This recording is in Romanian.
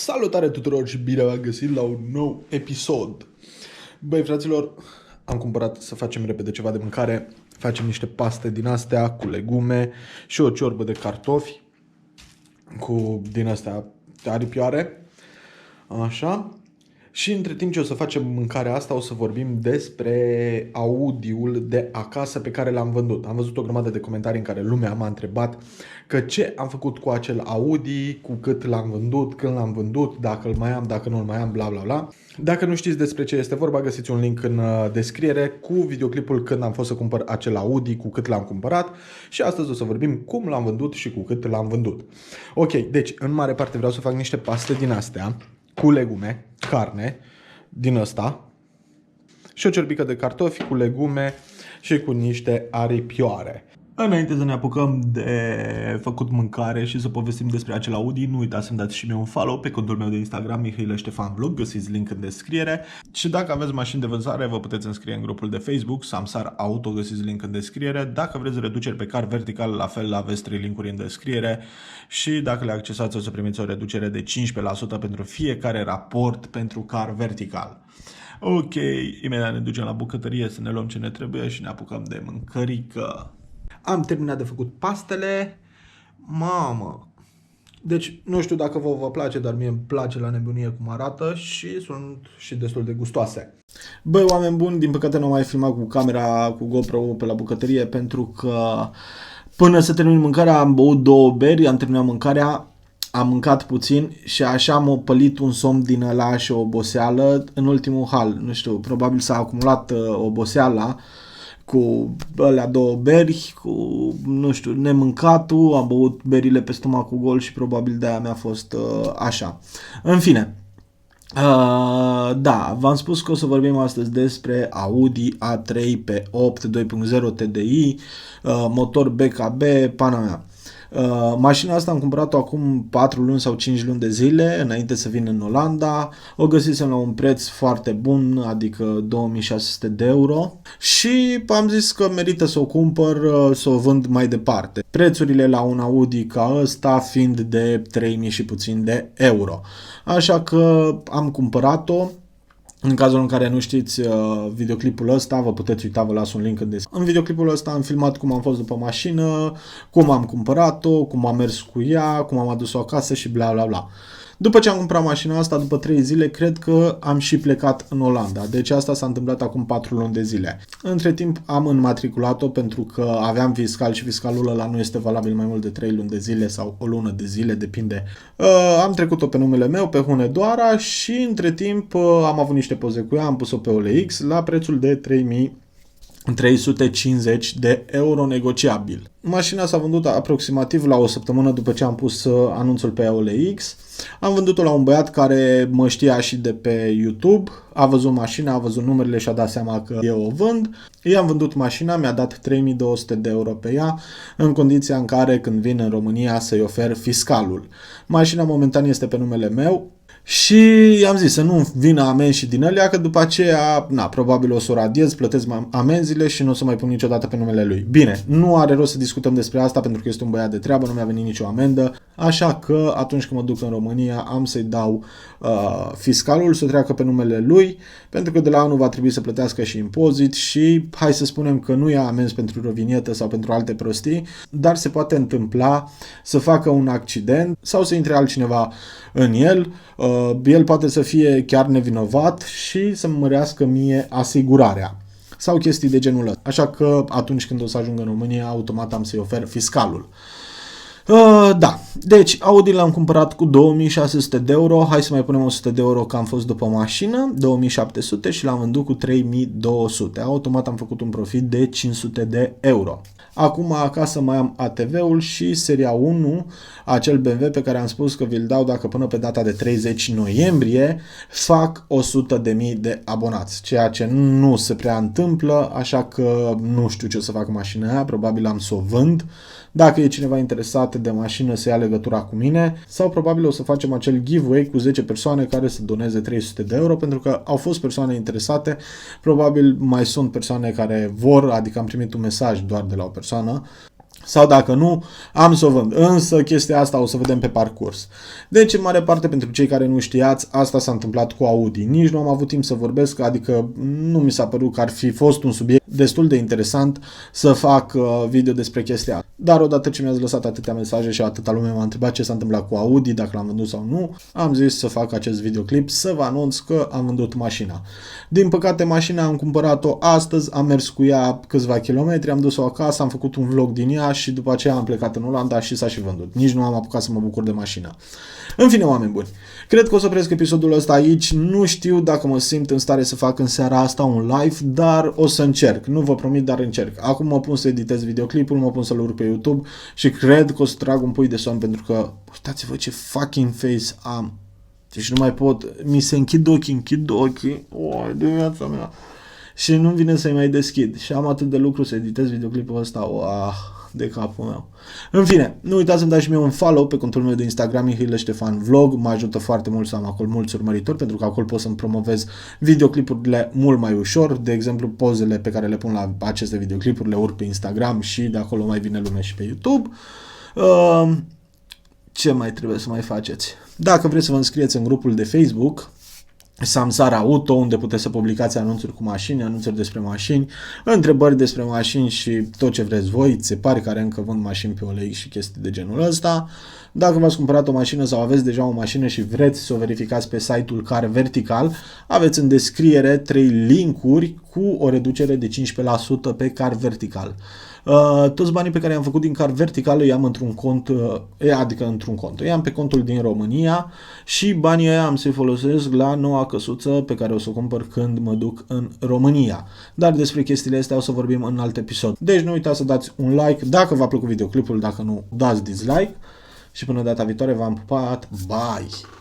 Salutare tuturor și bine v-am găsit la un nou episod. Băi, fraților, am cumpărat să facem repede ceva de mâncare. Facem niște paste din astea cu legume și o ciorbă de cartofi cu din astea aripioare. Așa. Și între timp ce o să facem mâncarea asta, o să vorbim despre Audiul de acasă pe care l-am vândut. Am văzut o grămadă de comentarii în care lumea m-a întrebat că ce am făcut cu acel Audi, cu cât l-am vândut, când l-am vândut, dacă îl mai am, dacă nu îl mai am, bla bla bla. Dacă nu știți despre ce este vorba, găsiți un link în descriere cu videoclipul când am fost să cumpăr acel Audi, cu cât l-am cumpărat. Și astăzi o să vorbim cum l-am vândut și cu cât l-am vândut. Ok, deci în mare parte vreau să fac niște paste din astea cu legume, carne, din ăsta și o ciorbică de cartofi cu legume și cu niște aripioare. Înainte să ne apucăm de făcut mâncare și să povestim despre acel Audi, nu uitați să-mi dați și mie un follow pe contul meu de Instagram, Mihail Ștefan Vlog, găsiți link în descriere. Și dacă aveți mașini de vânzare, vă puteți înscrie în grupul de Facebook, Samsar Auto, găsiți link în descriere. Dacă vreți reduceri pe car vertical, la fel aveți 3 linkuri în descriere. Și dacă le accesați, o să primiți o reducere de 15% pentru fiecare raport pentru car vertical. Ok, imediat ne ducem la bucătărie să ne luăm ce ne trebuie și ne apucăm de mâncărică. Am terminat de făcut pastele. Mamă! Deci, nu știu dacă vă place, dar mie îmi place la nebunie cum arată și sunt și destul de gustoase. Băi, oameni buni, din păcate nu am mai filmat cu camera, cu GoPro pe la bucătărie, pentru că până să termin mâncarea am băut 2 beri, am terminat mâncarea, am mâncat puțin și așa m-a pălit un somn din ăla și o oboseală în ultimul hal. Nu știu, probabil s-a acumulat oboseala cu alea 2 beri, cu, nu știu, nemâncatul, am băut berile pe stomacul gol și probabil de-aia mi-a fost așa. În fine, da, v-am spus că o să vorbim astăzi despre Audi A3 pe 8 2.0 TDI, motor BKB, pana mea. Mașina asta am cumpărat-o acum 4 luni sau 5 luni de zile, înainte să vin în Olanda. O găsisem la un preț foarte bun, adică 2600 de euro, și am zis că merită să o cumpăr, să o vând mai departe. Prețurile la un Audi ca ăsta fiind de 3000 și puțin de euro. Așa că am cumpărat-o. În cazul în care nu știți videoclipul ăsta, vă puteți uita, vă las un link în descriere. În videoclipul ăsta am filmat cum am fost după mașină, cum am cumpărat-o, cum am mers cu ea, cum am adus-o acasă și bla bla bla. După ce am cumpărat mașina asta, după 3 zile, cred că am și plecat în Olanda. Deci asta s-a întâmplat acum 4 luni de zile. Între timp am înmatriculat-o pentru că aveam fiscal și fiscalul ăla nu este valabil mai mult de 3 luni de zile sau o lună de zile, depinde. Am trecut-o pe numele meu, pe Hunedoara, și între timp am avut niște poze cu ea, am pus-o pe OLX la prețul de 350 de euro negociabil. Mașina s-a vândut aproximativ la o săptămână după ce am pus anunțul pe OLX. Am vândut-o la un băiat care mă știa și de pe YouTube. A văzut mașina, a văzut numerele și a dat seama că eu o vând. I-am vândut mașina, mi-a dat 3200 de euro pe ea, în condiția în care când vin în România să-i ofer fiscalul. Mașina momentan este pe numele meu. Și i-am zis să nu vină amenzi și din alea, că după aceea, probabil o să o radiez, plătesc amenziile și nu o să mai pun niciodată pe numele lui. Bine, nu are rost să discutăm despre asta pentru că este un băiat de treabă, nu mi-a venit nicio amendă, așa că atunci când mă duc în România am să-i dau fiscalul să treacă pe numele lui, pentru că de la anul va trebui să plătească și impozit și hai să spunem că nu ia amenzi pentru rovinietă sau pentru alte prostii, dar se poate întâmpla să facă un accident sau să intre altcineva în el. El poate să fie chiar nevinovat și să-mi mărească mie asigurarea sau chestii de genul ăsta. Așa că atunci când o să ajung în România, automat am să-i ofer fiscalul. Da, deci Audi l-am cumpărat cu 2600 de euro, hai să mai punem 100 de euro că am fost după mașină, 2700, și l-am vândut cu 3200. Automat am făcut un profit de 500 de euro. Acum acasă mai am ATV-ul și seria 1, acel BMW pe care am spus că vi-l dau dacă până pe data de 30 noiembrie fac 100.000 de abonați, ceea ce nu se prea întâmplă, așa că nu știu ce o să fac cu mașina aia, probabil am să o vând. Dacă e cineva interesat de mașină, să ia legătura cu mine, sau probabil o să facem acel giveaway cu 10 persoane care să doneze 300 de euro, pentru că au fost persoane interesate, probabil mai sunt persoane care vor, adică am primit un mesaj doar de la o persoană sau dacă nu, am să o vând. Însă chestia asta o să vedem pe parcurs. Deci, în mare parte, pentru cei care nu știați, asta s-a întâmplat cu Audi. Nici nu am avut timp să vorbesc, adică nu mi s-a părut că ar fi fost un subiect destul de interesant să fac video despre chestia asta. Dar odată ce mi-ați lăsat atâtea mesaje și atâta lume m-a întrebat ce s-a întâmplat cu Audi, dacă l-am vândut sau nu, am zis să fac acest videoclip, să vă anunț că am vândut mașina. Din păcate, mașina am cumpărat-o astăzi, am mers cu ea câțiva kilometri, am dus-o acasă, am făcut un vlog din ea și după aceea am plecat în Olanda și s-a și vândut. Nici nu am apucat să mă bucur de mașina. În fine, oameni buni, cred că o să opresc episodul ăsta aici. Nu știu dacă mă simt în stare să fac în seara asta un live, dar o să încerc. Nu vă promit, dar încerc. Acum mă pun să editez videoclipul, mă pun să-l urc pe YouTube și cred că o să trag un pui de somn pentru că uitați-vă ce fucking face am. Deci nu mai pot, mi se închid ochii, de viața mea. Și nu-mi vine să-i mai deschid. Și am atât de lucru să editez videoclipul ăsta, de capul meu. În fine, nu uitați să-mi dați și mie un follow pe contul meu de Instagram, Mihail Ștefan Vlog. Mă ajută foarte mult să am acolo mulți urmăritori, pentru că acolo pot să-mi promovez videoclipurile mult mai ușor. De exemplu, pozele pe care le pun la aceste videoclipuri le urc pe Instagram și de acolo mai vine lumea și pe YouTube. Ce mai trebuie să mai faceți? Dacă vreți să vă înscrieți în grupul de Facebook Samsara Auto, unde puteți să publicați anunțuri cu mașini, anunțuri despre mașini, întrebări despre mașini și tot ce vreți voi, țepari care încă vând mașini pe OLX și chestii de genul ăsta. Dacă v-ați cumpărat o mașină sau aveți deja o mașină și vreți să o verificați pe site-ul Car Vertical, aveți în descriere 3 linkuri cu o reducere de 15% pe Car Vertical. Toți banii pe care i-am făcut din Car Vertical îi am într-un cont, îi am pe contul din România și banii ăia am să-i folosesc la noua căsuță pe care o să o cumpăr când mă duc în România. Dar despre chestiile astea o să vorbim în alt episod. Deci nu uitați să dați un like dacă v-a plăcut videoclipul, dacă nu dați dislike și până data viitoare v-am pupat, bye!